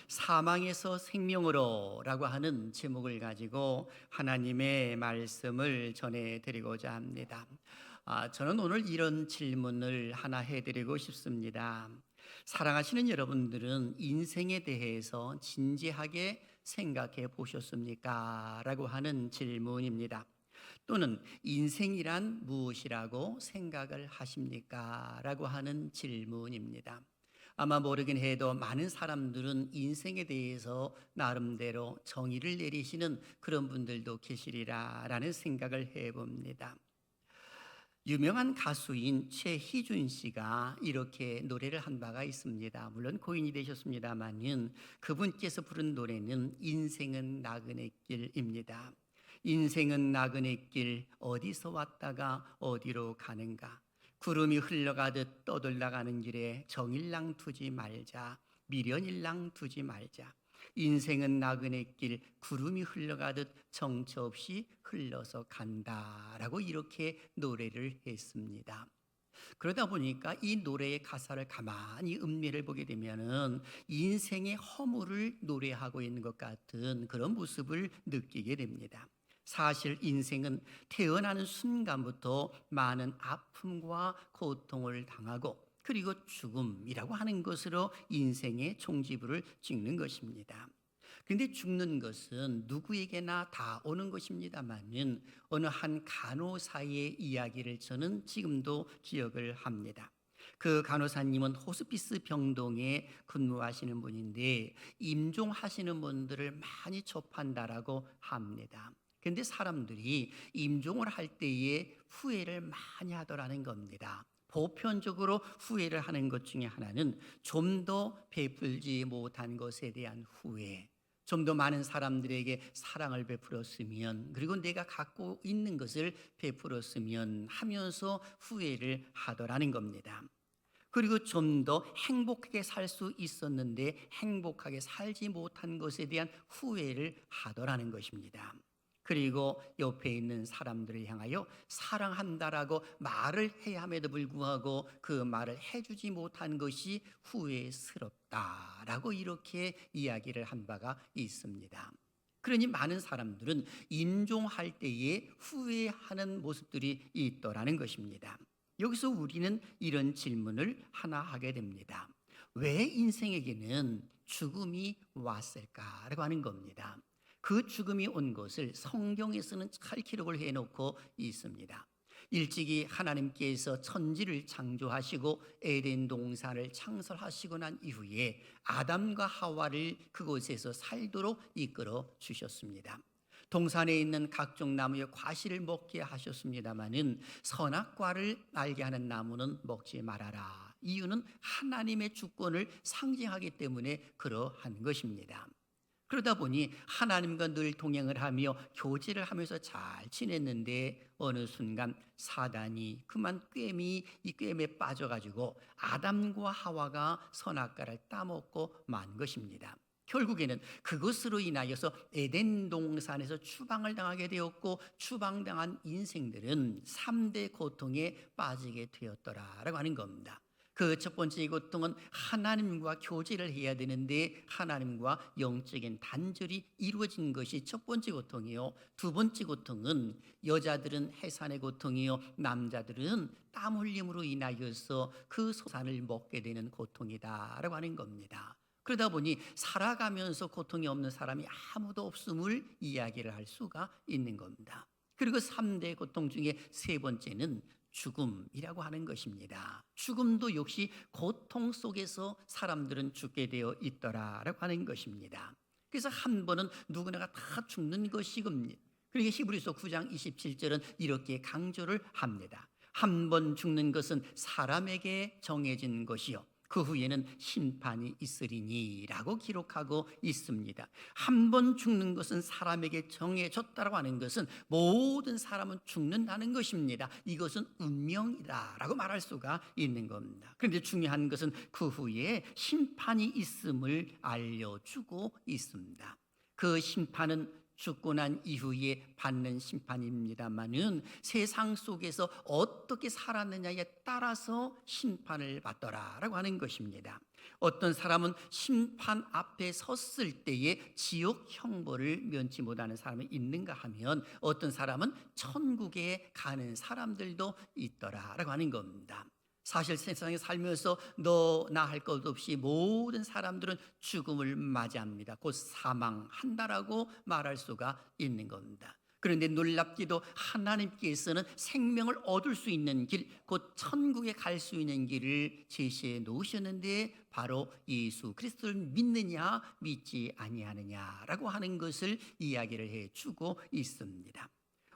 사망에서 생명으로라고 하는 제목을 가지고 하나님의 말씀을 전해드리고자 합니다. 저는 오늘 이런 질문을 하나 해드리고 싶습니다. 사랑하시는 여러분들은 인생에 대해서 진지하게 생각해 보셨습니까? 라고 하는 질문입니다. 또는 인생이란 무엇이라고 생각을 하십니까? 라고 하는 질문입니다. 아마 모르긴 해도 많은 사람들은 인생에 대해서 나름대로 정의를 내리시는 그런 분들도 계시리라라는 생각을 해봅니다. 유명한 가수인 최희준 씨가 이렇게 노래를 한 바가 있습니다. 물론 고인이 되셨습니다만은 그분께서 부른 노래는 인생은 나그네 길입니다. 인생은 나그네 길, 어디서 왔다가 어디로 가는가. 구름이 흘러가듯 떠돌아가는 길에 정일랑 두지 말자, 미련일랑 두지 말자. 인생은 나그네 길, 구름이 흘러가듯 정처 없이 흘러서 간다라고 이렇게 노래를 했습니다. 그러다 보니까 이 노래의 가사를 가만히 음미를 보게 되면은 인생의 허물을 노래하고 있는 것 같은 그런 모습을 느끼게 됩니다. 사실 인생은 태어나는 순간부터 많은 아픔과 고통을 당하고 그리고 죽음이라고 하는 것으로 인생의 종지부를 찍는 것입니다. 그런데 죽는 것은 누구에게나 다 오는 것입니다만은 어느 한 간호사의 이야기를 저는 지금도 기억을 합니다. 그 간호사님은 호스피스 병동에 근무하시는 분인데 임종하시는 분들을 많이 접한다라고 합니다. 그런데 사람들이 임종을 할 때에 후회를 많이 하더라는 겁니다. 보편적으로 후회를 하는 것 중에 하나는 좀 더 베풀지 못한 것에 대한 후회, 좀 더 많은 사람들에게 사랑을 베풀었으면, 그리고 내가 갖고 있는 것을 베풀었으면 하면서 후회를 하더라는 겁니다. 그리고 좀 더 행복하게 살 수 있었는데 행복하게 살지 못한 것에 대한 후회를 하더라는 것입니다. 그리고 옆에 있는 사람들을 향하여 사랑한다라고 말을 해야 함에도 불구하고 그 말을 해주지 못한 것이 후회스럽다라고 이렇게 이야기를 한 바가 있습니다. 그러니 많은 사람들은 임종할 때에 후회하는 모습들이 있더라는 것입니다. 여기서 우리는 이런 질문을 하나 하게 됩니다. 왜 인생에게는 죽음이 왔을까라고 하는 겁니다. 그 죽음이 온 것을 성경에서는 잘 기록을 해놓고 있습니다. 일찍이 하나님께서 천지를 창조하시고 에덴 동산을 창설하시고 난 이후에 아담과 하와를 그곳에서 살도록 이끌어 주셨습니다. 동산에 있는 각종 나무의 과실을 먹게 하셨습니다마는 선악과를 알게 하는 나무는 먹지 말아라. 이유는 하나님의 주권을 상징하기 때문에 그러한 것입니다. 그러다 보니 하나님과 늘 동행을 하며 교제를 하면서 잘 지냈는데 어느 순간 사단이 그만 이 꿰매에 빠져가지고 아담과 하와가 선악과를 따먹고 만 것입니다. 결국에는 그것으로 인하여서 에덴 동산에서 추방을 당하게 되었고 추방당한 인생들은 3대 고통에 빠지게 되었더라라고 하는 겁니다. 그 첫 번째 고통은 하나님과 교제를 해야 되는데 하나님과 영적인 단절이 이루어진 것이 첫 번째 고통이요. 두 번째 고통은 여자들은 해산의 고통이요. 남자들은 땀 흘림으로 인하여서 그 소산을 먹게 되는 고통이다라고 하는 겁니다. 그러다 보니 살아가면서 고통이 없는 사람이 아무도 없음을 이야기를 할 수가 있는 겁니다. 그리고 3대 고통 중에 세 번째는 죽음이라고 하는 것입니다. 죽음도 역시 고통 속에서 사람들은 죽게 되어 있더라라고 하는 것입니다. 그래서 한 번은 누구나가 다 죽는 것이겁니다. 그러니까 히브리서 9장 27절은 이렇게 강조를 합니다. 한 번 죽는 것은 사람에게 정해진 것이요 그 후에는 심판이 있으리니 라고 기록하고 있습니다. 한 번 죽는 것은 사람에게 정해졌다고 하는 것은 모든 사람은 죽는다는 것입니다. 이것은 운명이다 라고 말할 수가 있는 겁니다. 그런데 중요한 것은 그 후에 심판이 있음을 알려주고 있습니다. 그 심판은 죽고 난 이후에 받는 심판입니다마는 세상 속에서 어떻게 살았느냐에 따라서 심판을 받더라라고 하는 것입니다. 어떤 사람은 심판 앞에 섰을 때에 지옥 형벌을 면치 못하는 사람이 있는가 하면 어떤 사람은 천국에 가는 사람들도 있더라라고 하는 겁니다. 사실 세상에 살면서 너나 할 것 없이 모든 사람들은 죽음을 맞이합니다. 곧 사망한다라고 말할 수가 있는 겁니다. 그런데 놀랍게도 하나님께서는 생명을 얻을 수 있는 길, 곧 천국에 갈 수 있는 길을 제시해 놓으셨는데 바로 예수 그리스도를 믿느냐 믿지 아니하느냐라고 하는 것을 이야기를 해주고 있습니다.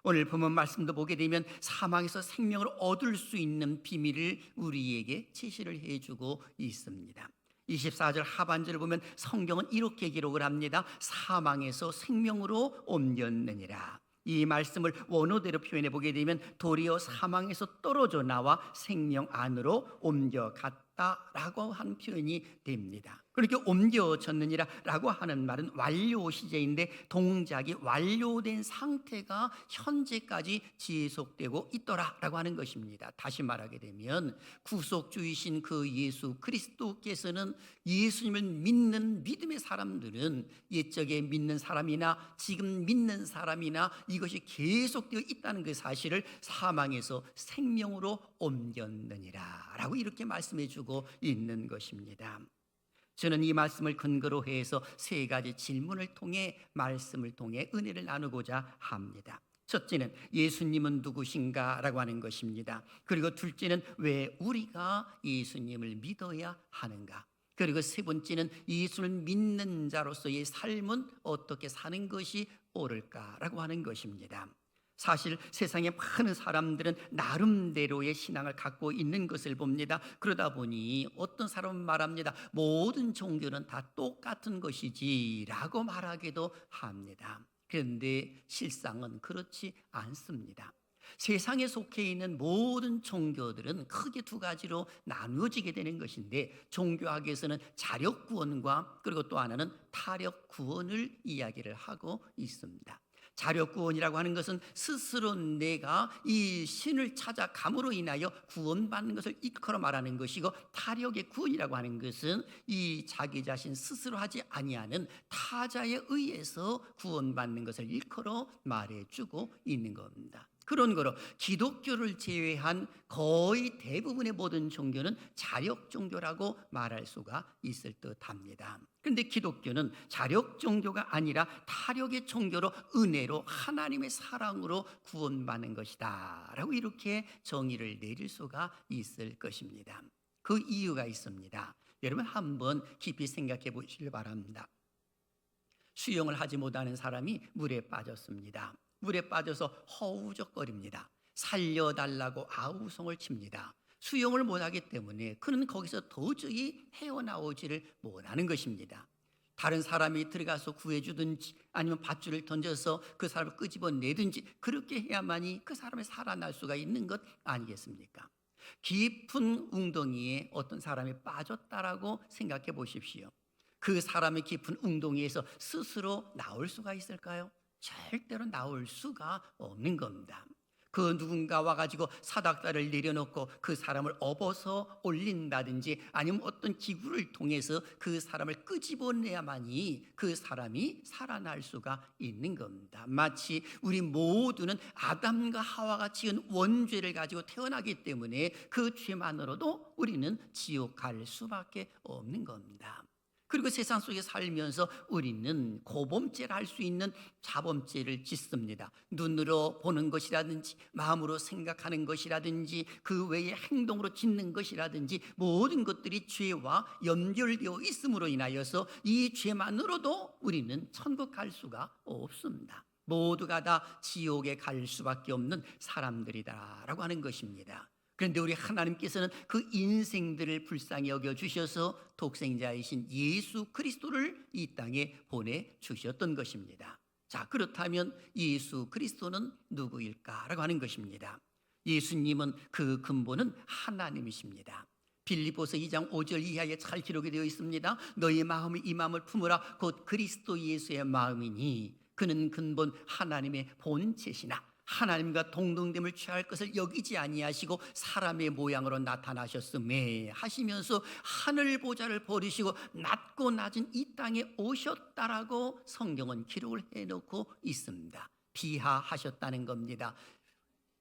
오늘 본문 말씀도 보게 되면 사망에서 생명을 얻을 수 있는 비밀을 우리에게 제시를 해주고 있습니다. 24절 하반절을 보면 성경은 이렇게 기록을 합니다. 사망에서 생명으로 옮겼느니라. 이 말씀을 원어대로 표현해 보게 되면 도리어 사망에서 떨어져 나와 생명 안으로 옮겨갔다라고 하는 표현이 됩니다. 그렇게 옮겨졌느니라 라고 하는 말은 완료 시제인데 동작이 완료된 상태가 현재까지 지속되고 있더라라고 하는 것입니다. 다시 말하게 되면 구속주이신 그 예수 그리스도께서는 예수님을 믿는 믿음의 사람들은 옛적에 믿는 사람이나 지금 믿는 사람이나 이것이 계속되어 있다는 그 사실을 사망에서 생명으로 옮겼느니라 라고 이렇게 말씀해 주고 있는 것입니다. 저는 이 말씀을 근거로 해서 세 가지 질문을 통해 말씀을 통해 은혜를 나누고자 합니다. 첫째는 예수님은 누구신가 라고 하는 것입니다. 그리고 둘째는 왜 우리가 예수님을 믿어야 하는가. 그리고 세 번째는 예수를 믿는 자로서의 삶은 어떻게 사는 것이 옳을까라고 하는 것입니다. 사실 세상에 많은 사람들은 나름대로의 신앙을 갖고 있는 것을 봅니다. 그러다 보니 어떤 사람은 말합니다. 모든 종교는 다 똑같은 것이지 라고 말하기도 합니다. 그런데 실상은 그렇지 않습니다. 세상에 속해 있는 모든 종교들은 크게 두 가지로 나누어지게 되는 것인데 종교학에서는 자력 구원과 그리고 또 하나는 타력 구원을 이야기를 하고 있습니다. 자력 구원이라고 하는 것은 스스로 내가 이 신을 찾아감으로 인하여 구원받는 것을 일컬어 말하는 것이고 타력의 구원이라고 하는 것은 이 자기 자신 스스로 하지 아니하는 타자에 의해서 구원받는 것을 일컬어 말해주고 있는 겁니다. 그런 거로 기독교를 제외한 거의 대부분의 모든 종교는 자력 종교라고 말할 수가 있을 듯합니다. 그런데 기독교는 자력 종교가 아니라 타력의 종교로 은혜로 하나님의 사랑으로 구원받는 것이다 라고 이렇게 정의를 내릴 수가 있을 것입니다. 그 이유가 있습니다. 여러분 한번 깊이 생각해 보시길 바랍니다. 수영을 하지 못하는 사람이 물에 빠졌습니다. 물에 빠져서 허우적거립니다. 살려달라고 아우성을 칩니다. 수영을 못하기 때문에 그는 거기서 도저히 헤어나오지를 못하는 것입니다. 다른 사람이 들어가서 구해주든지 아니면 밧줄을 던져서 그 사람을 끄집어내든지 그렇게 해야만이 그 사람이 살아날 수가 있는 것 아니겠습니까? 깊은 웅덩이에 어떤 사람이 빠졌다라고 생각해 보십시오. 그 사람의 깊은 웅덩이에서 스스로 나올 수가 있을까요? 절대로 나올 수가 없는 겁니다. 그 누군가 와가지고 사닥다리를 내려놓고 그 사람을 업어서 올린다든지 아니면 어떤 기구를 통해서 그 사람을 끄집어내야만이 그 사람이 살아날 수가 있는 겁니다. 마치 우리 모두는 아담과 하와가 지은 원죄를 가지고 태어나기 때문에 그 죄만으로도 우리는 지옥 갈 수밖에 없는 겁니다. 그리고 세상 속에 살면서 우리는 고범죄를 할 수 있는 자범죄를 짓습니다. 눈으로 보는 것이라든지 마음으로 생각하는 것이라든지 그 외의 행동으로 짓는 것이라든지 모든 것들이 죄와 연결되어 있음으로 인하여서 이 죄만으로도 우리는 천국 갈 수가 없습니다. 모두가 다 지옥에 갈 수밖에 없는 사람들이다라고 하는 것입니다. 그런데 우리 하나님께서는 그 인생들을 불쌍히 여겨주셔서 독생자이신 예수 그리스도를 이 땅에 보내주셨던 것입니다. 자, 그렇다면 예수 그리스도는 누구일까라고 하는 것입니다. 예수님은 그 근본은 하나님이십니다. 빌립보서 2장 5절 이하에 잘 기록이 되어 있습니다. 너희 마음이 이 마음을 품으라 곧 그리스도 예수의 마음이니 그는 근본 하나님의 본체시나 하나님과 동등됨을 취할 것을 여기지 아니하시고 사람의 모양으로 나타나셨음에 하시면서 하늘 보좌를 버리시고 낮고 낮은 이 땅에 오셨다라고 성경은 기록을 해놓고 있습니다. 비하하셨다는 겁니다.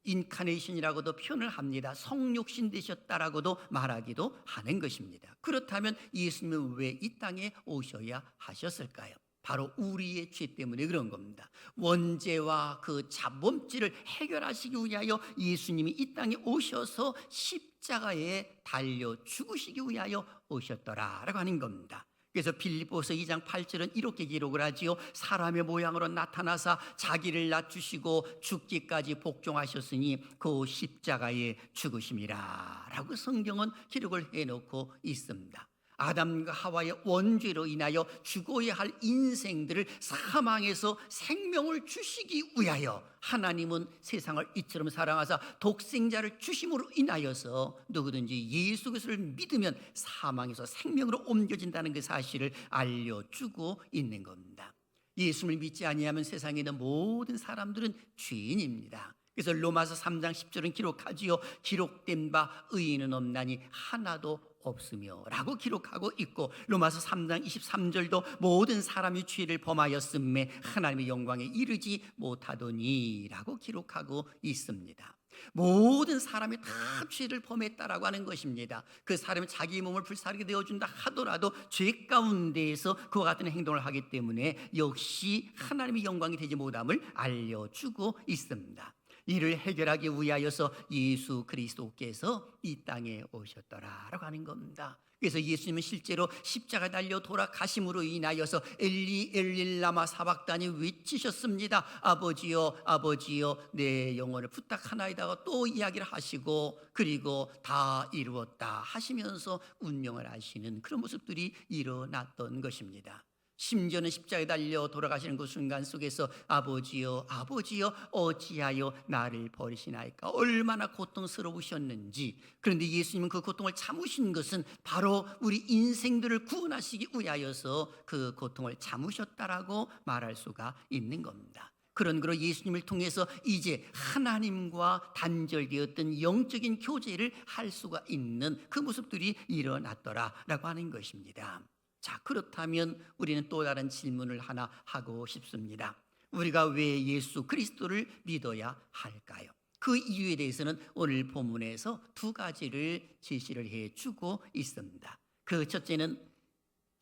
인카네이션이라고도 표현을 합니다. 성육신 되셨다라고도 말하기도 하는 것입니다. 그렇다면 예수님은 왜 이 땅에 오셔야 하셨을까요? 바로 우리의 죄 때문에 그런 겁니다. 원죄와 그 자범죄를 해결하시기 위하여 예수님이 이 땅에 오셔서 십자가에 달려 죽으시기 위하여 오셨더라라고 하는 겁니다. 그래서 빌립보서 2장 8절은 이렇게 기록을 하지요. 사람의 모양으로 나타나사 자기를 낮추시고 죽기까지 복종하셨으니 그 십자가에 죽으심이라 라고 성경은 기록을 해놓고 있습니다. 아담과 하와의 원죄로 인하여 죽어야 할 인생들을 사망에서 생명을 주시기 위하여 하나님은 세상을 이처럼 사랑하사 독생자를 주심으로 인하여서 누구든지 예수 그리스도를 믿으면 사망에서 생명으로 옮겨진다는 그 사실을 알려주고 있는 겁니다. 예수를 믿지 아니하면 세상에 있는 모든 사람들은 죄인입니다. 그래서 로마서 3장 10절은 기록하지요. 기록된 바 의인은 없나니 하나도 없으며 라고 기록하고 있고, 로마서 3장 23절도 모든 사람이 죄를 범하였음에 하나님의 영광에 이르지 못하더니 라고 기록하고 있습니다. 모든 사람이 다 죄를 범했다라고 하는 것입니다. 그 사람이 자기 몸을 불사르게 되어준다 하더라도 죄 가운데에서 그와 같은 행동을 하기 때문에 역시 하나님의 영광이 되지 못함을 알려주고 있습니다. 이를 해결하기 위하여서 예수 그리스도께서 이 땅에 오셨더라라고 하는 겁니다. 그래서 예수님은 실제로 십자가에 달려 돌아가심으로 인하여서 엘리 엘리 라마 사박다니 외치셨습니다. 아버지여 아버지여 내 영혼을 부탁하나이다가 또 이야기를 하시고, 그리고 다 이루었다 하시면서 운명을 하시는 그런 모습들이 일어났던 것입니다. 심지어는 십자가에 달려 돌아가시는 그 순간 속에서 아버지여 아버지여 어찌하여 나를 버리시나이까, 얼마나 고통스러우셨는지. 그런데 예수님은 그 고통을 참으신 것은 바로 우리 인생들을 구원하시기 위하여서 그 고통을 참으셨다라고 말할 수가 있는 겁니다. 그런 거로 예수님을 통해서 이제 하나님과 단절되었던 영적인 교제를 할 수가 있는 그 모습들이 일어났더라라고 하는 것입니다. 자, 그렇다면 우리는 또 다른 질문을 하나 하고 싶습니다. 우리가 왜 예수 그리스도를 믿어야 할까요? 그 이유에 대해서는 오늘 본문에서 두 가지를 제시를 해주고 있습니다. 그 첫째는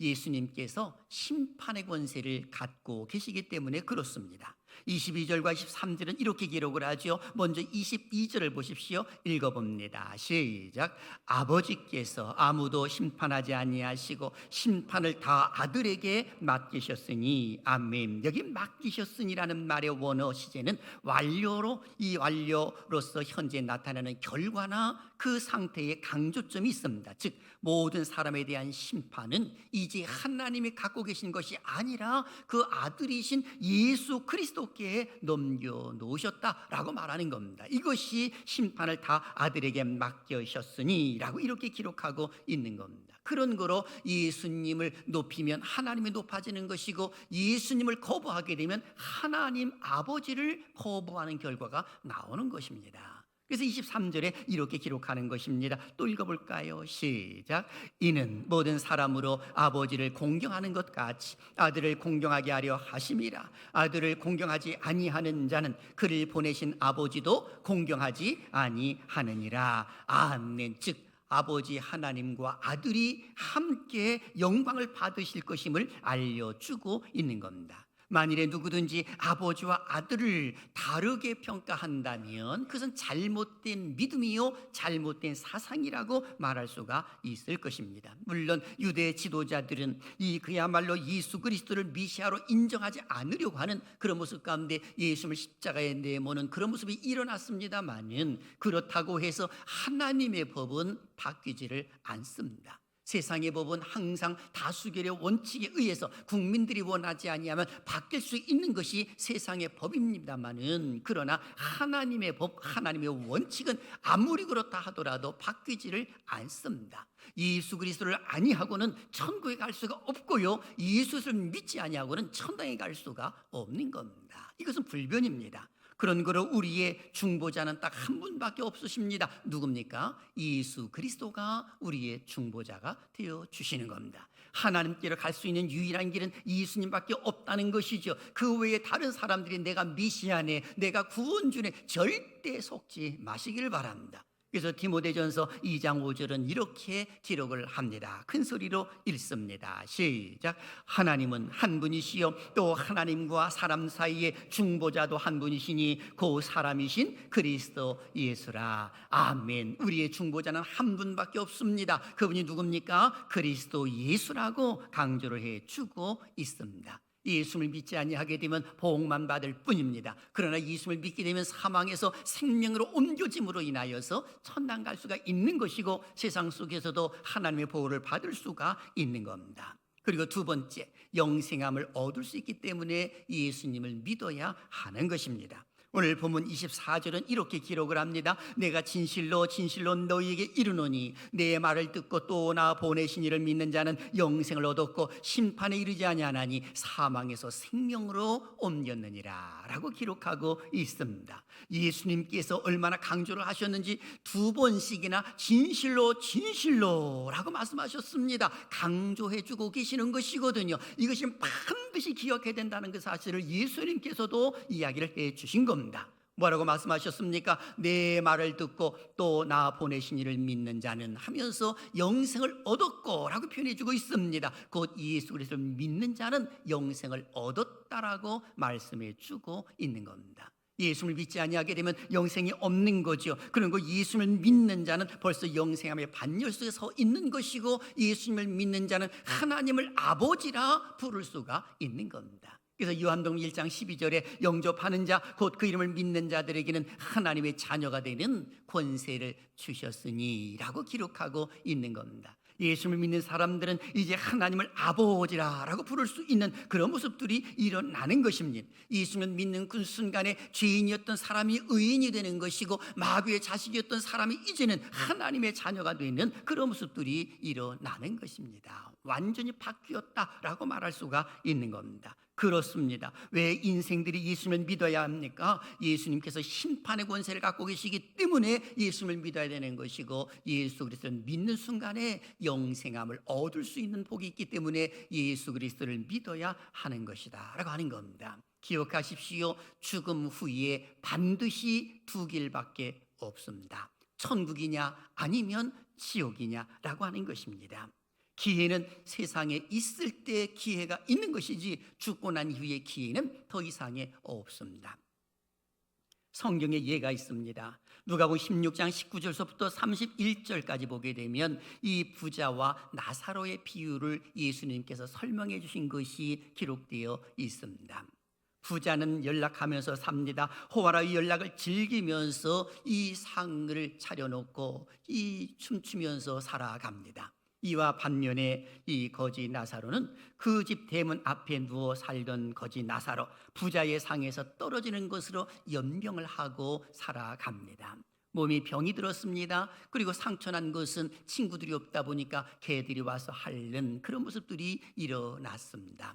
예수님께서 심판의 권세를 갖고 계시기 때문에 그렇습니다. 22절과 23절은 이렇게 기록을 하죠. 먼저 22절을 보십시오. 읽어봅니다. 시작. 아버지께서 아무도 심판하지 아니하시고 심판을 다 아들에게 맡기셨으니. 아멘. 여기 맡기셨으니라는 말의 원어 시제는 완료로, 이 완료로서 현재 나타나는 결과나 그 상태의 강조점이 있습니다. 즉 모든 사람에 대한 심판은 이제 하나님이 갖고 계신 것이 아니라 그 아들이신 예수 그리스도께 넘겨놓으셨다라고 말하는 겁니다. 이것이 심판을 다 아들에게 맡기셨으니 라고 이렇게 기록하고 있는 겁니다. 그런 거로 예수님을 높이면 하나님이 높아지는 것이고, 예수님을 거부하게 되면 하나님 아버지를 거부하는 결과가 나오는 것입니다. 그래서 23절에 이렇게 기록하는 것입니다. 또 읽어볼까요? 시작. 이는 모든 사람으로 아버지를 공경하는 것 같이 아들을 공경하게 하려 하심이라. 아들을 공경하지 아니하는 자는 그를 보내신 아버지도 공경하지 아니하느니라. 아멘. 즉 아버지 하나님과 아들이 함께 영광을 받으실 것임을 알려주고 있는 겁니다. 만일에 누구든지 아버지와 아들을 다르게 평가한다면 그것은 잘못된 믿음이요 잘못된 사상이라고 말할 수가 있을 것입니다. 물론 유대 지도자들은 이 그야말로 예수 그리스도를 메시아로 인정하지 않으려고 하는 그런 모습 가운데 예수님을 십자가에 내모는 그런 모습이 일어났습니다만은, 그렇다고 해서 하나님의 법은 바뀌지를 않습니다. 세상의 법은 항상 다수결의 원칙에 의해서 국민들이 원하지 아니하면 바뀔 수 있는 것이 세상의 법입니다마는, 그러나 하나님의 법, 하나님의 원칙은 아무리 그렇다 하더라도 바뀌지를 않습니다. 예수 그리스도를 아니하고는 천국에 갈 수가 없고요, 예수를 믿지 아니하고는 천당에 갈 수가 없는 겁니다. 이것은 불변입니다. 그런 거로 우리의 중보자는 딱 한 분밖에 없으십니다. 누굽니까? 예수 그리스도가 우리의 중보자가 되어 주시는 겁니다. 하나님께로 갈 수 있는 유일한 길은 예수님밖에 없다는 것이죠. 그 외에 다른 사람들이 내가 메시아네, 내가 구원주네 절대 속지 마시기를 바랍니다. 그래서 디모데전서 2장 5절은 이렇게 기록을 합니다. 큰 소리로 읽습니다. 시작. 하나님은 한 분이시요 또 하나님과 사람 사이에 중보자도 한 분이시니 그 사람이신 그리스도 예수라. 아멘. 우리의 중보자는 한 분밖에 없습니다. 그분이 누굽니까? 그리스도 예수라고 강조를 해주고 있습니다. 예수를 믿지 아니하게 되면 복만 받을 뿐입니다. 그러나 예수를 믿게 되면 사망에서 생명으로 옮겨짐으로 인하여서 천당 갈 수가 있는 것이고, 세상 속에서도 하나님의 보호를 받을 수가 있는 겁니다. 그리고 두 번째, 영생함을 얻을 수 있기 때문에 예수님을 믿어야 하는 것입니다. 오늘 본문 24절은 이렇게 기록을 합니다. 내가 진실로 진실로 너희에게 이르노니 내 말을 듣고 또 나 보내신 이를 믿는 자는 영생을 얻었고 심판에 이르지 아니하나니 사망에서 생명으로 옮겼느니라 라고 기록하고 있습니다. 예수님께서 얼마나 강조를 하셨는지 두 번씩이나 진실로 진실로 라고 말씀하셨습니다. 강조해주고 계시는 것이거든요. 이것이 반드시 기억해야 된다는 그 사실을 예수님께서도 이야기를 해주신 겁니다. 뭐라고 말씀하셨습니까? 내 말을 듣고 또 나 보내신 이를 믿는 자는 하면서 영생을 얻었고 라고 표현해주고 있습니다. 곧 예수 그리스도를 믿는 자는 영생을 얻었다라고 말씀해주고 있는 겁니다. 예수를 믿지 아니하게 되면 영생이 없는 거죠. 그리고 예수를 믿는 자는 벌써 영생함의 반열쇠에 서 있는 것이고, 예수님을 믿는 자는 하나님을 아버지라 부를 수가 있는 겁니다. 그래서 요한복음 1장 12절에 영접하는 자 곧 그 이름을 믿는 자들에게는 하나님의 자녀가 되는 권세를 주셨으니 라고 기록하고 있는 겁니다. 예수를 믿는 사람들은 이제 하나님을 아버지라고 부를 수 있는 그런 모습들이 일어나는 것입니다. 예수를 믿는 그 순간에 죄인이었던 사람이 의인이 되는 것이고, 마귀의 자식이었던 사람이 이제는 하나님의 자녀가 되는 그런 모습들이 일어나는 것입니다. 완전히 바뀌었다라고 말할 수가 있는 겁니다. 그렇습니다. 왜 인생들이 예수님을 믿어야 합니까? 예수님께서 심판의 권세를 갖고 계시기 때문에 예수님을 믿어야 되는 것이고, 예수 그리스도를 믿는 순간에 영생함을 얻을 수 있는 복이 있기 때문에 예수 그리스도를 믿어야 하는 것이다 라고 하는 겁니다. 기억하십시오. 죽음 후에 반드시 두 길밖에 없습니다. 천국이냐 아니면 지옥이냐라고 하는 것입니다. 기회는 세상에 있을 때 기회가 있는 것이지 죽고 난 이후의 기회는 더 이상에 없습니다. 성경에 예가 있습니다. 누가복음 16장 19절서부터 31절까지 보게 되면 이 부자와 나사로의 비유를 예수님께서 설명해 주신 것이 기록되어 있습니다. 부자는 연락하면서 삽니다. 호화로이 연락을 즐기면서 이 상을 차려놓고 이 춤추면서 살아갑니다. 이와 반면에 이 거지 나사로는 그 집 대문 앞에 누워 살던 거지 나사로, 부자의 상에서 떨어지는 것으로 연명을 하고 살아갑니다. 몸이 병이 들었습니다. 그리고 상처난 것은 친구들이 없다 보니까 개들이 와서 핥는 그런 모습들이 일어났습니다.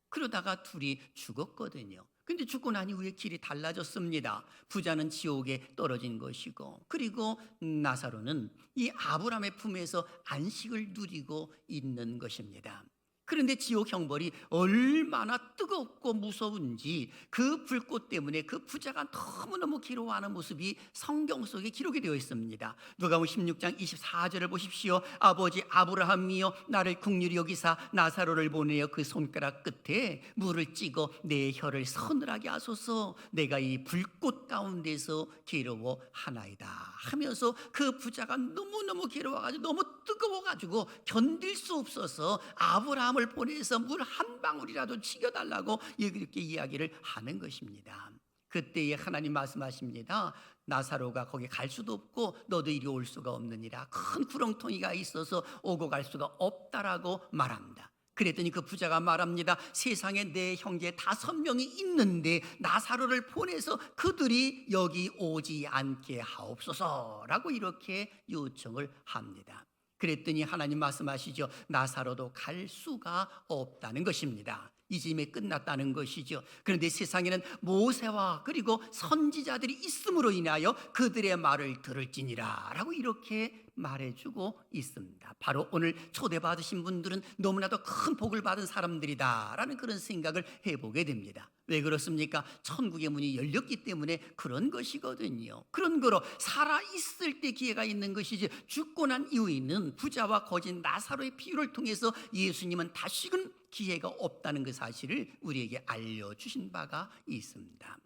그러다가 둘이 죽었거든요. 근데 죽고 난 이후에 길이 달라졌습니다. 부자는 지옥에 떨어진 것이고, 그리고 나사로는 이 아브라함의 품에서 안식을 누리고 있는 것입니다. 그런데 지옥 형벌이 얼마나 뜨겁고 무서운지 그 불꽃 때문에 그 부자가 너무너무 괴로워하는 모습이 성경 속에 기록이 되어 있습니다. 누가복음 16장 24절을 보십시오. 아버지 아브라함이여 나를 긍휼히 여기사 나사로를 보내어 그 손가락 끝에 물을 찍어 내 혀를 서늘하게 하소서. 내가 이 불꽃 가운데서 괴로워하나이다 하면서 그 부자가 너무너무 괴로워가지고 너무 뜨거워가지고 견딜 수 없어서 아브라함을 보내서 물 한 방울이라도 찍어달라고 이렇게 이야기를 하는 것입니다. 그때에 하나님 말씀하십니다. 나사로가 거기 갈 수도 없고 너도 이리 올 수가 없느니라. 큰 구렁텅이가 있어서 오고 갈 수가 없다라고 말합니다. 그랬더니 그 부자가 말합니다. 세상에 내 형제 5명이 있는데 나사로를 보내서 그들이 여기 오지 않게 하옵소서라고 이렇게 요청을 합니다. 그랬더니 하나님 말씀하시죠. 나사로도 갈 수가 없다는 것입니다. 이 짐이 끝났다는 것이죠. 그런데 세상에는 모세와 그리고 선지자들이 있음으로 인하여 그들의 말을 들을지니라 라고 이렇게 말해주고 있습니다. 바로 오늘 초대받으신 분들은 너무나도 큰 복을 받은 사람들이다 라는 그런 생각을 해보게 됩니다. 왜 그렇습니까? 천국의 문이 열렸기 때문에 그런 것이거든요. 그런 거로 살아있을 때 기회가 있는 것이지 죽고 난 이후에는 부자와 거진 나사로의 비유를 통해서 예수님은 다시금 기회가 없다는 그 사실을 우리에게 알려주신 바가 있습니다.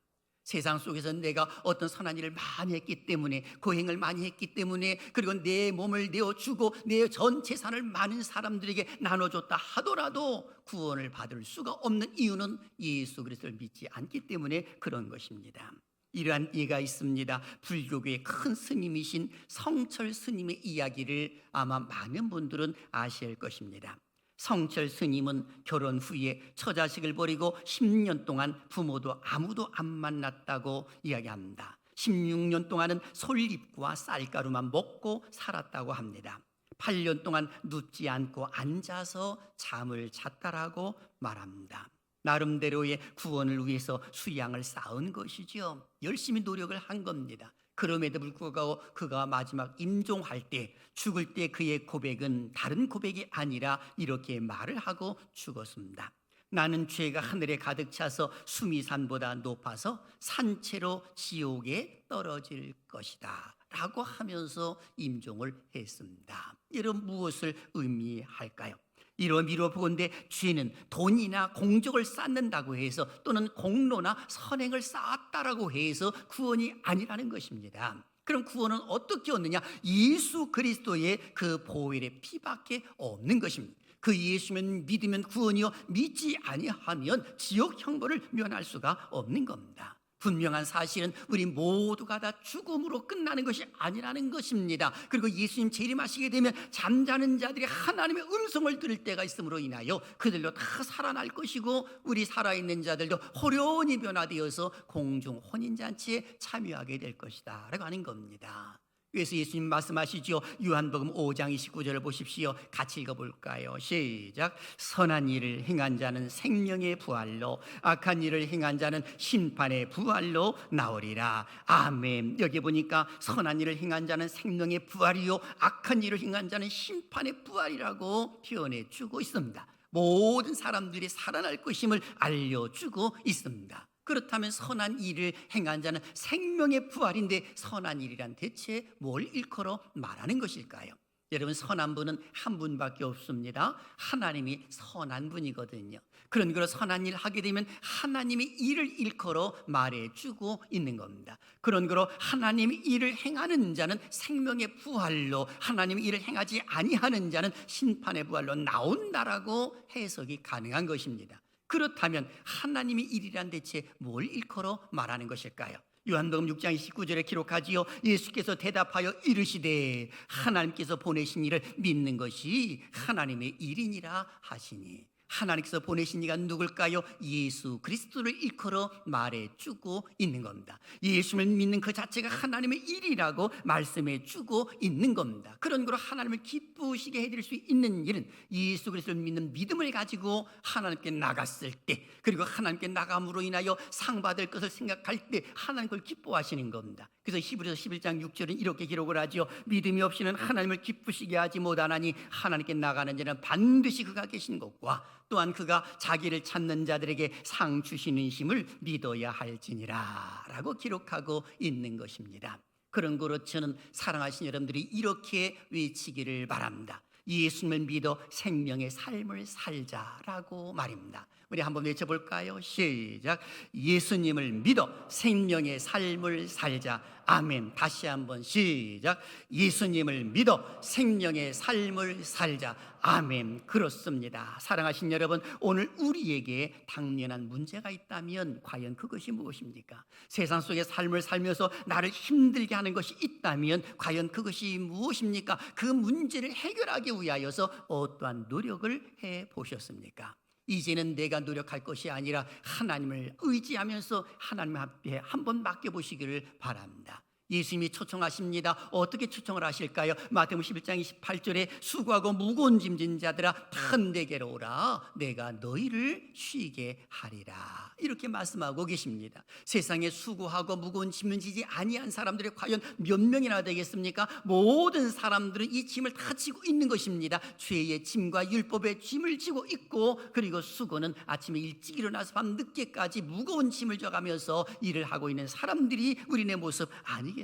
세상 속에서 내가 어떤 선한 일을 많이 했기 때문에, 고행을 많이 했기 때문에, 그리고 내 몸을 내어주고 내 전 재산을 많은 사람들에게 나눠줬다 하더라도 구원을 받을 수가 없는 이유는 예수 그리스도를 믿지 않기 때문에 그런 것입니다. 이러한 예가 있습니다. 불교계의 큰 스님이신 성철 스님의 이야기를 아마 많은 분들은 아실 것입니다. 성철 스님은 결혼 후에 처자식을 버리고 10년 동안 부모도 아무도 안 만났다고 이야기합니다. 16년 동안은 솔잎과 쌀가루만 먹고 살았다고 합니다. 8년 동안 눕지 않고 앉아서 잠을 잤다라고 말합니다. 나름대로의 구원을 위해서 수양을 쌓은 것이죠. 열심히 노력을 한 겁니다. 그럼에도 불구하고 그가 마지막 임종할 때, 죽을 때 그의 고백은 다른 고백이 아니라 이렇게 말을 하고 죽었습니다. 나는 죄가 하늘에 가득 차서 수미산보다 높아서 산채로 지옥에 떨어질 것이다 라고 하면서 임종을 했습니다. 이런 무엇을 의미할까요? 이러미로 보건대 죄는 돈이나 공적을 쌓는다고 해서, 또는 공로나 선행을 쌓았다라고 해서 구원이 아니라는 것입니다. 그럼 구원은 어떻게 얻느냐? 예수 그리스도의 그 보혈의 피밖에 없는 것입니다. 그 예수만 믿으면 구원이요, 믿지 아니하면 지옥 형벌을 면할 수가 없는 겁니다. 분명한 사실은 우리 모두가 다 죽음으로 끝나는 것이 아니라는 것입니다. 그리고 예수님 재림하시게 되면 잠자는 자들이 하나님의 음성을 들을 때가 있음으로 인하여 그들도 다 살아날 것이고, 우리 살아있는 자들도 호련히 변화되어서 공중 혼인잔치에 참여하게 될 것이다 라고 하는 겁니다. 그래서 예수님 말씀하시죠. 요한복음 5장 29절을 보십시오. 같이 읽어볼까요? 시작. 선한 일을 행한 자는 생명의 부활로, 악한 일을 행한 자는 심판의 부활로 나오리라. 아멘. 여기 보니까 선한 일을 행한 자는 생명의 부활이요, 악한 일을 행한 자는 심판의 부활이라고 표현해 주고 있습니다. 모든 사람들이 살아날 것임을 알려주고 있습니다. 그렇다면 선한 일을 행한 자는 생명의 부활인데, 선한 일이란 대체 뭘 일컬어 말하는 것일까요? 여러분, 선한 분은 한 분밖에 없습니다. 하나님이 선한 분이거든요. 그런 거로 선한 일을 하게 되면 하나님의 일을 일컬어 말해주고 있는 겁니다. 그런 거로 하나님의 일을 행하는 자는 생명의 부활로, 하나님의 일을 행하지 아니하는 자는 심판의 부활로 나온다라고 해석이 가능한 것입니다. 그렇다면 하나님의 일이란 대체 뭘 일컬어 말하는 것일까요? 요한복음 6장 29절에 기록하지요. 예수께서 대답하여 이르시되 하나님께서 보내신 이를 믿는 것이 하나님의 일이니라 하시니. 하나님께서 보내신 이가 누굴까요? 예수 그리스도를 일컬어 말해주고 있는 겁니다. 예수를 믿는 그 자체가 하나님의 일이라고 말씀해주고 있는 겁니다. 그런 거로 하나님을 기쁘시게 해드릴 수 있는 일은 예수 그리스도를 믿는 믿음을 가지고 하나님께 나갔을 때, 그리고 하나님께 나감으로 인하여 상 받을 것을 생각할 때 하나님 그걸 기뻐하시는 겁니다. 그래서 히브리서 11장 6절은 이렇게 기록을 하죠. 믿음이 없이는 하나님을 기쁘시게 하지 못하나니 하나님께 나가는 자는 반드시 그가 계신 것과 또한 그가 자기를 찾는 자들에게 상 주시는 힘을 믿어야 할지니라 라고 기록하고 있는 것입니다. 그런 거로 저는 사랑하신 여러분들이 이렇게 외치기를 바랍니다. 예수님을 믿어 생명의 삶을 살자라고 말입니다. 우리 한번 외쳐볼까요? 시작. 예수님을 믿어 생명의 삶을 살자. 아멘. 다시 한번 시작. 예수님을 믿어 생명의 삶을 살자. 아멘. 그렇습니다. 사랑하신 여러분, 오늘 우리에게 당면한 문제가 있다면 과연 그것이 무엇입니까? 세상 속의 삶을 살면서 나를 힘들게 하는 것이 있다면 과연 그것이 무엇입니까? 그 문제를 해결하기 위하여서 어떠한 노력을 해 보셨습니까? 이제는 내가 노력할 것이 아니라 하나님을 의지하면서 하나님 앞에 한번 맡겨보시기를 바랍니다. 예수님이 초청하십니다. 어떻게 초청을 하실까요? 마태복음 11장 28절에 수고하고 무거운 짐진 자들아 다 내게로 오라 내가 너희를 쉬게 하리라, 이렇게 말씀하고 계십니다. 세상에 수고하고 무거운 짐을 지지 아니한 사람들이 과연 몇 명이나 되겠습니까? 모든 사람들은 이 짐을 다 지고 있는 것입니다. 죄의 짐과 율법의 짐을 지고 있고, 그리고 수고는 아침에 일찍 일어나서 밤 늦게까지 무거운 짐을 져가면서 일을 하고 있는 사람들이 우리네 모습 아니겠습니까?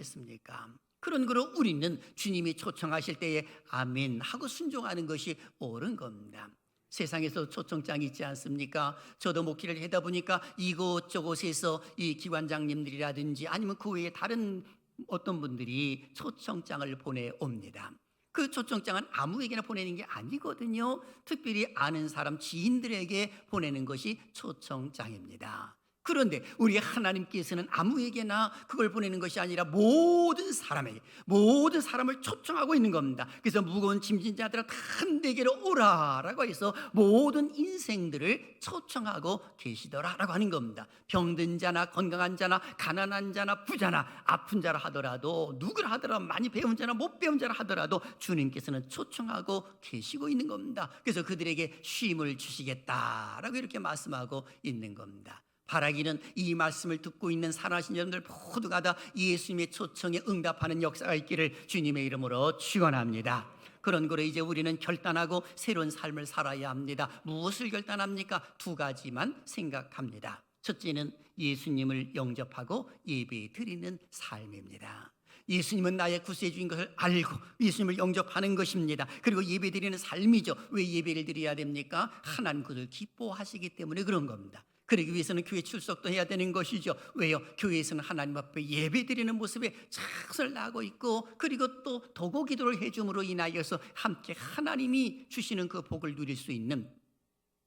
그런 거로 우리는 주님이 초청하실 때에 아멘 하고 순종하는 것이 옳은 겁니다. 세상에서 초청장이 있지 않습니까? 저도 목회를 하다 보니까 이곳저곳에서 이 기관장님들이라든지 아니면 그 외에 다른 어떤 분들이 초청장을 보내옵니다. 그 초청장은 아무에게나 보내는 게 아니거든요. 특별히 아는 사람, 지인들에게 보내는 것이 초청장입니다. 그런데 우리 하나님께서는 아무에게나 그걸 보내는 것이 아니라 모든 사람에게, 모든 사람을 초청하고 있는 겁니다. 그래서 무거운 짐진 자들아 다 내게로 오라라고 해서 모든 인생들을 초청하고 계시더라라고 하는 겁니다. 병든 자나 건강한 자나 가난한 자나 부자나 아픈 자라 하더라도, 누구라 하더라도, 많이 배운 자나 못 배운 자라 하더라도 주님께서는 초청하고 계시고 있는 겁니다. 그래서 그들에게 쉼을 주시겠다라고 이렇게 말씀하고 있는 겁니다. 바라기는 이 말씀을 듣고 있는 살아계신 여러분들 모두가 다 예수님의 초청에 응답하는 역사가 있기를 주님의 이름으로 축원합니다. 그런 거로 이제 우리는 결단하고 새로운 삶을 살아야 합니다. 무엇을 결단합니까? 두 가지만 생각합니다. 첫째는 예수님을 영접하고 예배 드리는 삶입니다. 예수님은 나의 구세주인 것을 알고 예수님을 영접하는 것입니다. 그리고 예배 드리는 삶이죠. 왜 예배를 드려야 됩니까? 하나님 그를 기뻐하시기 때문에 그런 겁니다. 그러기 위해서는 교회 출석도 해야 되는 것이죠. 왜요? 교회에서는 하나님 앞에 예배 드리는 모습에 착을 나고 있고, 그리고 또 도고 기도를 해줌으로 인하여서 함께 하나님이 주시는 그 복을 누릴 수 있는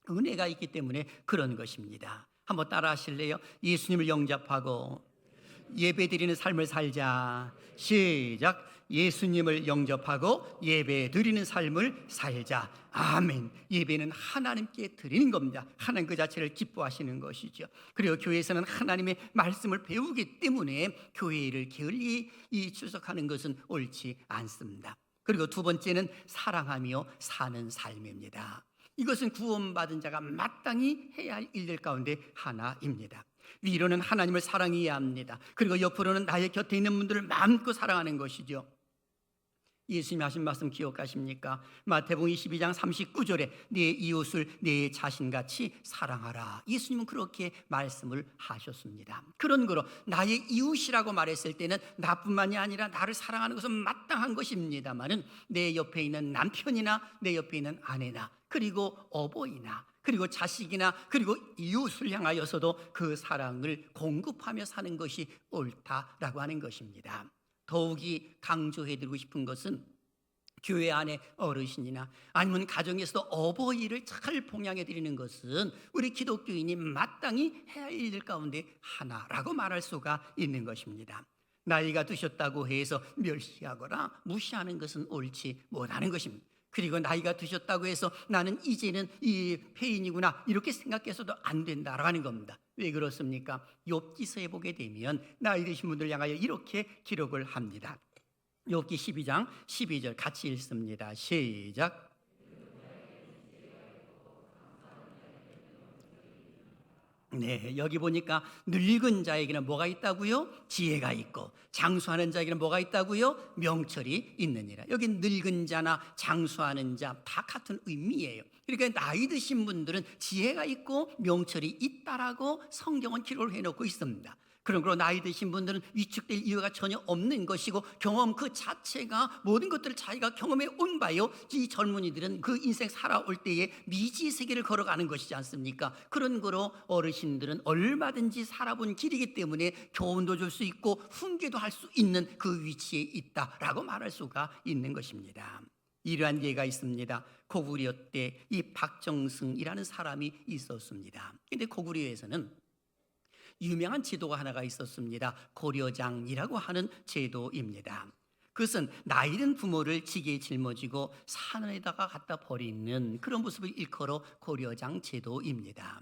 은혜가 있기 때문에 그런 것입니다. 한번 따라 하실래요? 예수님을 영접하고 예배 드리는 삶을 살자. 시작. 예수님을 영접하고 예배 드리는 삶을 살자. 아멘. 예배는 하나님께 드리는 겁니다. 하나님 그 자체를 기뻐하시는 것이죠. 그리고 교회에서는 하나님의 말씀을 배우기 때문에 교회를 게을리 출석하는 것은 옳지 않습니다. 그리고 두 번째는 사랑하며 사는 삶입니다. 이것은 구원받은 자가 마땅히 해야 할 일들 가운데 하나입니다. 위로는 하나님을 사랑해야 합니다. 그리고 옆으로는 나의 곁에 있는 분들을 마음껏 사랑하는 것이죠. 예수님이 하신 말씀 기억하십니까? 마태복음 22장 39절에 내 이웃을 내 자신같이 사랑하라. 예수님은 그렇게 말씀을 하셨습니다. 그런 거로 나의 이웃이라고 말했을 때는 나뿐만이 아니라 나를 사랑하는 것은 마땅한 것입니다만은 내 옆에 있는 남편이나 내 옆에 있는 아내나 그리고 어버이나 그리고 자식이나 그리고 이웃을 향하여서도 그 사랑을 공급하며 사는 것이 옳다라고 하는 것입니다. 더욱이 강조해드리고 싶은 것은 교회 안에 어르신이나 아니면 가정에서도 어버이를 잘 봉양해드리는 것은 우리 기독교인이 마땅히 해야 할 일 가운데 하나라고 말할 수가 있는 것입니다. 나이가 드셨다고 해서 멸시하거나 무시하는 것은 옳지 못하는 것입니다. 그리고 나이가 드셨다고 해서 나는 이제는 이 폐인이구나 이렇게 생각해서도 안 된다라고 하는 겁니다. 왜 그렇습니까? 욥기서에 보게 되면 나이 드신 분들 향하여 이렇게 기록을 합니다. 욥기 12장 12절 같이 읽습니다. 시작. 네, 여기 보니까 늙은 자에게는 뭐가 있다고요? 지혜가 있고, 장수하는 자에게는 뭐가 있다고요? 명철이 있느니라. 여기 늙은 자나 장수하는 자 다 같은 의미예요. 그러니까 나이 드신 분들은 지혜가 있고 명철이 있다라고 성경은 기록을 해놓고 있습니다. 그런 거로 나이 드신 분들은 위축될 이유가 전혀 없는 것이고 경험 그 자체가 모든 것들을 자기가 경험해 온 바요. 이 젊은이들은 그 인생 살아올 때에 미지 세계를 걸어가는 것이지 않습니까? 그런 거로 어르신들은 얼마든지 살아본 길이기 때문에 교훈도 줄 수 있고 훈계도 할 수 있는 그 위치에 있다라고 말할 수가 있는 것입니다. 이러한 예가 있습니다. 고구려 때 이 박정승이라는 사람이 있었습니다. 근데 고구려에서는 유명한 제도가 하나가 있었습니다. 고려장이라고 하는 제도입니다. 그것은 나이 든 부모를 지게에 짊어지고 산에다가 갖다 버리는 그런 모습을 일컬어 고려장 제도입니다.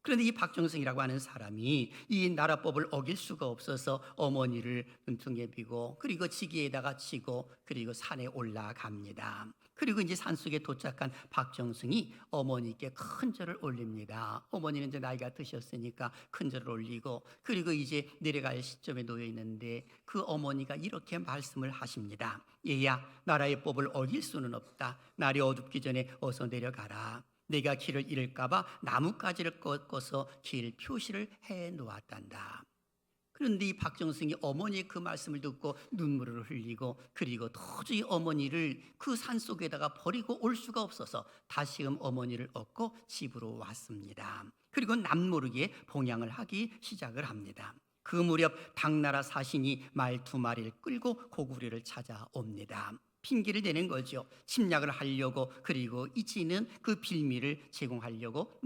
그런데 이 박정승이라고 하는 사람이 이 나라법을 어길 수가 없어서 어머니를 등에 비고 그리고 지게에다가 치고 그리고 산에 올라갑니다. 그리고 이제 산속에 도착한 박정승이 어머니께 큰 절을 올립니다. 어머니는 이제 나이가 드셨으니까 큰 절을 올리고 그리고 이제 내려갈 시점에 놓여 있는데 그 어머니가 이렇게 말씀을 하십니다. 얘야, 나라의 법을 어길 수는 없다. 날이 어둡기 전에 어서 내려가라. 내가 길을 잃을까 봐 나뭇가지를 꺾어서 길 표시를 해 놓았단다. 그런데 이 박정승이 어머니의 그 말씀을 듣고 눈물을 흘리고 그리고 도저히 어머니를 그 산속에다가 버리고 올 수가 없어서 다시금 어머니를 얻고 집으로 왔습니다. 그리고 남모르게 봉양을 하기 시작을 합니다. 그 무렵 당나라 사신이 말 2마리를 끌고 고구려를 찾아옵니다. 핑계를 대는 거죠. 침략을 하려고 그리고 이치는 그 빌미를 제공하려고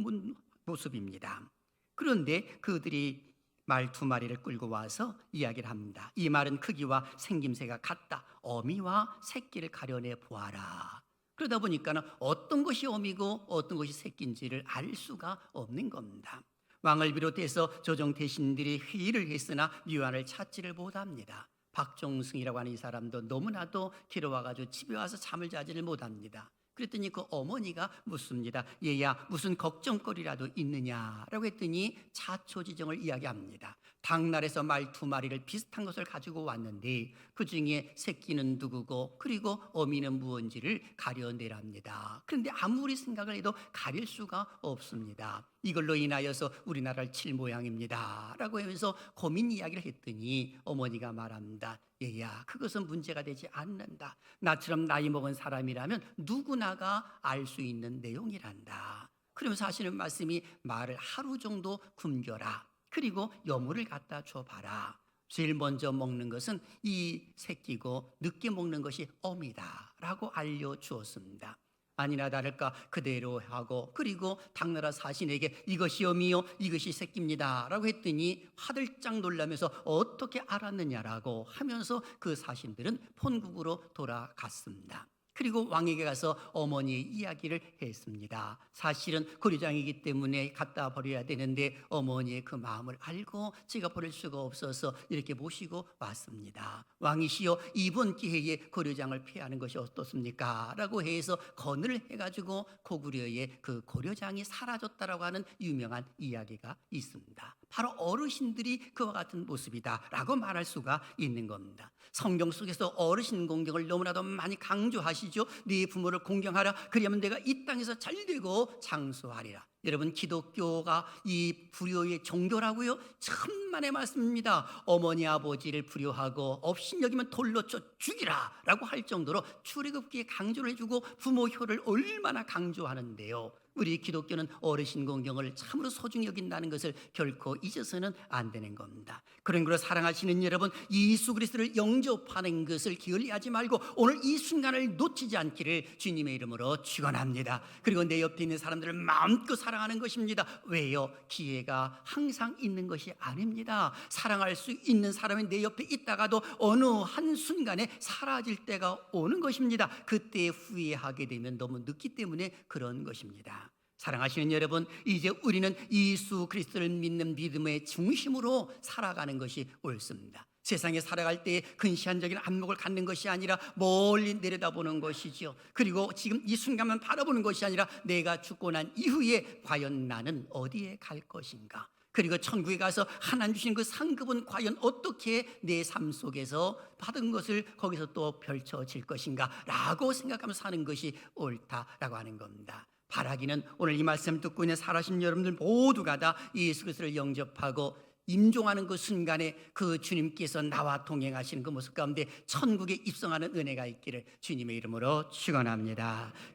모습입니다. 그런데 그들이 말 2마리를 끌고 와서 이야기를 합니다. 이 말은 크기와 생김새가 같다. 어미와 새끼를 가려내 보아라. 그러다 보니까는 어떤 것이 어미고 어떤 것이 새끼인지를 알 수가 없는 겁니다. 왕을 비롯해서 조정 대신들이 회의를 했으나 묘안을 찾지를 못합니다. 박정승이라고 하는 이 사람도 너무나도 길어와가지고 집에 와서 잠을 자지를 못합니다. 그랬더니 그 어머니가 묻습니다. 얘야, 무슨 걱정거리라도 있느냐라고 했더니 자초지정을 이야기합니다. 당나라에서 말 2마리를 비슷한 것을 가지고 왔는데 그 중에 새끼는 누구고 그리고 어미는 무언지를 가려내랍니다. 그런데 아무리 생각을 해도 가릴 수가 없습니다. 이걸로 인하여서 우리나라를 칠 모양입니다 라고 하면서 고민 이야기를 했더니 어머니가 말합니다. 얘야, 그것은 문제가 되지 않는다. 나처럼 나이 먹은 사람이라면 누구나가 알 수 있는 내용이란다. 그러면서 하시는 말씀이 말을 하루 정도 굶겨라. 그리고 여물을 갖다 줘봐라. 제일 먼저 먹는 것은 이 새끼고 늦게 먹는 것이 어미다 라고 알려주었습니다. 아니나 다를까 그대로 하고 그리고 당나라 사신에게 이것이 어미요 이것이 새끼입니다 라고 했더니 화들짝 놀라면서 어떻게 알았느냐라고 하면서 그 사신들은 본국으로 돌아갔습니다. 그리고 왕에게 가서 어머니의 이야기를 했습니다. 사실은 고려장이기 때문에 갖다 버려야 되는데 어머니의 그 마음을 알고 제가 버릴 수가 없어서 이렇게 모시고 왔습니다. 왕이시여, 이번 기회에 고려장을 폐하는 것이 어떻습니까? 라고 해서 건의를 해가지고 고구려의 그 고려장이 사라졌다라고 하는 유명한 이야기가 있습니다. 바로 어르신들이 그와 같은 모습이다 라고 말할 수가 있는 겁니다. 성경 속에서 어르신 공경을 너무나도 많이 강조하시죠. 네 부모를 공경하라. 그리하면 내가 이 땅에서 잘되고 장수하리라. 여러분, 기독교가 이 불효의 종교라고요? 천만의 말씀입니다. 어머니 아버지를 불효하고 업신여기면 돌로 쳐 죽이라 라고 할 정도로 출애굽기에 강조를 해주고 부모 효를 얼마나 강조하는데요. 우리 기독교는 어르신 공경을 참으로 소중히 여긴다는 것을 결코 잊어서는 안 되는 겁니다. 그런 걸로 사랑하시는 여러분, 예수 그리스도를 영접하는 것을 게을리하지 말고 오늘 이 순간을 놓치지 않기를 주님의 이름으로 축원합니다. 그리고 내 옆에 있는 사람들을 마음껏 사랑하는 것입니다. 왜요? 기회가 항상 있는 것이 아닙니다. 사랑할 수 있는 사람이 내 옆에 있다가도 어느 한순간에 사라질 때가 오는 것입니다. 그때 후회하게 되면 너무 늦기 때문에 그런 것입니다. 사랑하시는 여러분, 이제 우리는 예수 그리스도를 믿는 믿음의 중심으로 살아가는 것이 옳습니다. 세상에 살아갈 때 근시안적인 안목을 갖는 것이 아니라 멀리 내려다보는 것이죠. 그리고 지금 이 순간만 바라보는 것이 아니라 내가 죽고 난 이후에 과연 나는 어디에 갈 것인가? 그리고 천국에 가서 하나님 주신 그 상급은 과연 어떻게 내 삶 속에서 받은 것을 거기서 또 펼쳐질 것인가 라고 생각하면서 사는 것이 옳다라고 하는 겁니다. 바라기는 오늘 이 말씀 듣고 있는 살아신 여러분들 모두가 다 예수 그리스도를 영접하고 임종하는 그 순간에 그 주님께서 나와 동행하시는 그 모습 가운데 천국에 입성하는 은혜가 있기를 주님의 이름으로 축원합니다.